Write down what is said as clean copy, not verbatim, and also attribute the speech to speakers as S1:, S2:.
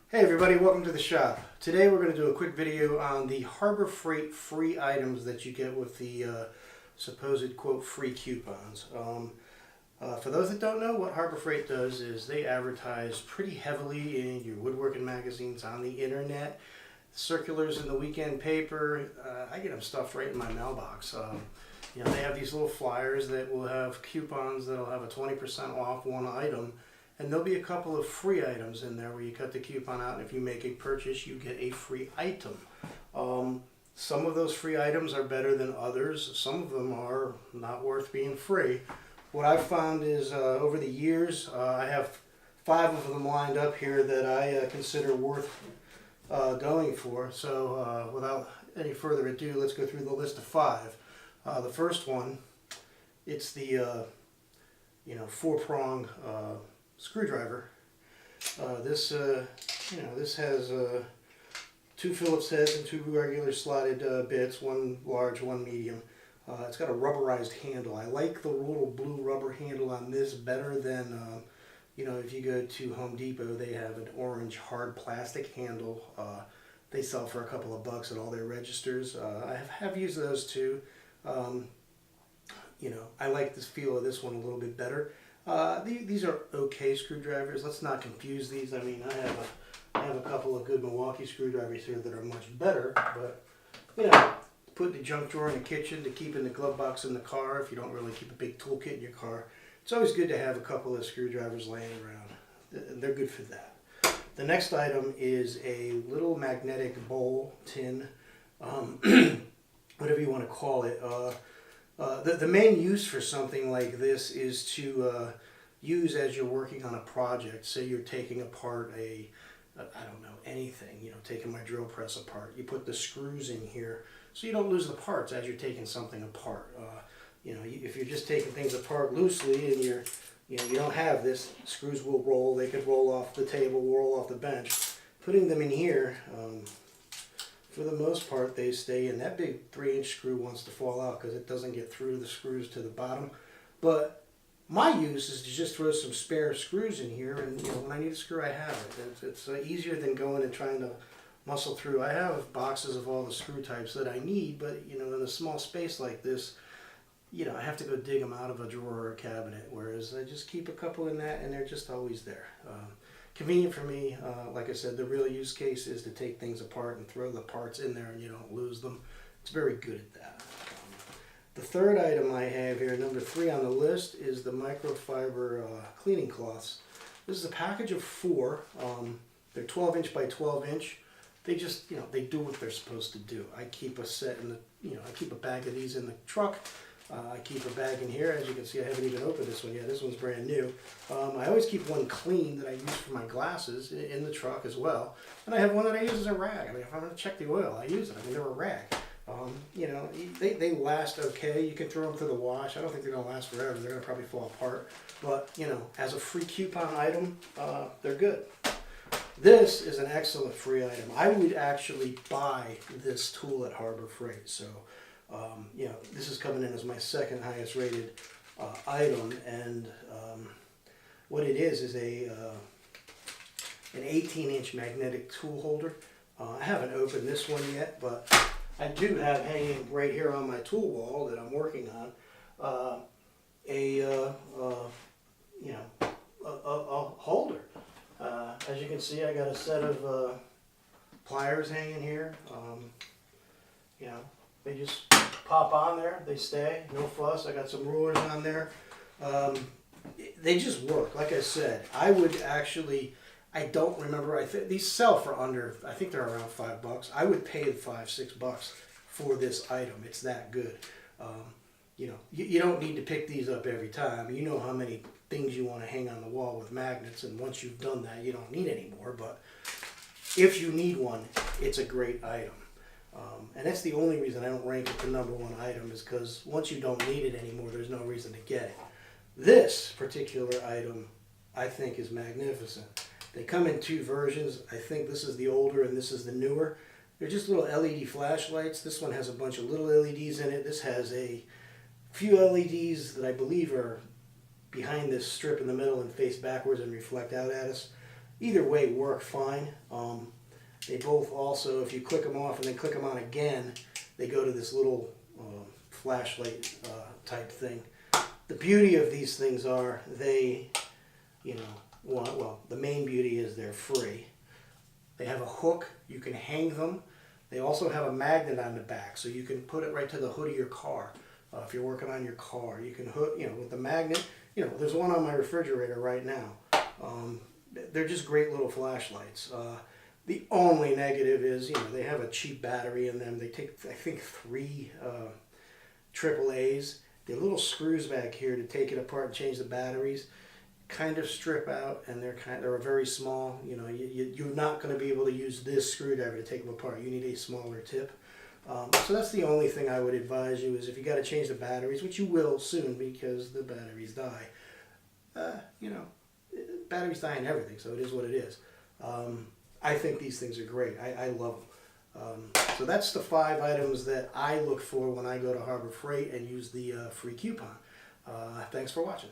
S1: Hey everybody, welcome to the shop. Today we're going to do a quick video on the Harbor Freight free items that you get with the supposed quote free coupons. For those that don't know, what Harbor Freight does is they advertise pretty heavily in your woodworking magazines, on the internet, circulars in the weekend paper. I get them stuffed right in my mailbox. They have these little flyers that will have coupons that'll have a 20% off one item. And there'll be a couple of free items in there where you cut the coupon out, and if you make a purchase, you get a free item. Some of those free items are better than others. Some of them are not worth being free. What I've found is over the years, I have 5 of them lined up here that I consider worth going for. So without any further ado, let's go through the list of 5. The first one, it's the 4-prong screwdriver. This has 2 Phillips heads and 2 regular slotted bits, one large, one medium. It's got a rubberized handle. I like the little blue rubber handle on this better than, if you go to Home Depot, they have an orange hard plastic handle. They sell for a couple of bucks at all their registers. I have used those too. I like the feel of this one a little bit better. These are okay screwdrivers. Let's not confuse these. I mean, I have a couple of good Milwaukee screwdrivers here that are much better, but put in the junk drawer in the kitchen, to keep in the glove box in the car if you don't really keep a big toolkit in your car. It's always good to have a couple of screwdrivers laying around. They're good for that. The next item is a little magnetic bowl, tin, whatever you want to call it. The main use for something like this is to use as you're working on a project. Say you're taking apart anything, taking my drill press apart. You put the screws in here so you don't lose the parts as you're taking something apart. If you're just taking things apart loosely and you don't have this, screws will roll. They could roll off the table, roll off the bench. Putting them in here, for the most part, they stay in. That big 3-inch screw wants to fall out because it doesn't get through the screws to the bottom. But my use is to just throw some spare screws in here, and when I need a screw, I have it. It's easier than going and trying to muscle through. I have boxes of all the screw types that I need, but in a small space like this, I have to go dig them out of a drawer or a cabinet. Whereas I just keep a couple in that, and they're just always there. Convenient for me. Like I said, the real use case is to take things apart and throw the parts in there and you don't lose them. It's very good at that. The third item I have here, number 3 on the list, is the microfiber cleaning cloths. This is a package of 4. They're 12-inch by 12-inch. They just, they do what they're supposed to do. I keep a set in the, I keep a bag of these in the truck. I keep a bag in here. As you can see, I haven't even opened this one yet. This one's brand new. I always keep one clean that I use for my glasses in the truck as well. And I have one that I use as a rag. I mean, if I'm going to check the oil, I use it. I mean, they're a rag. They last okay. You can throw them through the wash. I don't think they're going to last forever. They're going to probably fall apart. But, as a free coupon item, they're good. This is an excellent free item. I would actually buy this tool at Harbor Freight. So, this is coming in as my second highest rated item, and what it is an 18-inch magnetic tool holder. I haven't opened this one yet, but I do have hanging right here on my tool wall that I'm working on a holder. As you can see, I got a set of pliers hanging here. They just pop on there, they stay, no fuss. I got some rulers on there. They just work. Like I said, I don't remember, these sell for under, I think they're around $5. I would pay $5-6 for this item. It's that good. You don't need to pick these up every time. You know how many things you want to hang on the wall with magnets, and once you've done that, you don't need any more. But if you need one, it's a great item. And that's the only reason I don't rank it the number 1 item, is because once you don't need it anymore, there's no reason to get it. This particular item, I think, is magnificent. They come in 2 versions. I think this is the older and this is the newer. They're just little LED flashlights. This one has a bunch of little LEDs in it. This has a few LEDs that I believe are behind this strip in the middle and face backwards and reflect out at us. either way work fine. They both also, if you click them off and then click them on again, they go to this little flashlight type thing. The beauty of these things are they, you know, well, the main beauty is they're free. They have a hook, you can hang them. They also have a magnet on the back, so you can put it right to the hood of your car. If you're working on your car, you can hook, you know, with the magnet. You know, there's one on my refrigerator right now. They're just great little flashlights. The only negative is, you know, they have a cheap battery in them. They take, I think, 3 AAAs. The little screws back here to take it apart and change the batteries kind of strip out, and they're very small. You know, you're not going to be able to use this screwdriver to take them apart. You need a smaller tip. So that's the only thing I would advise you is if you got to change the batteries, which you will soon because the batteries die. You know, batteries die in everything, so it is what it is. I think these things are great. I love them. So that's the 5 items that I look for when I go to Harbor Freight and use the free coupon. Thanks for watching.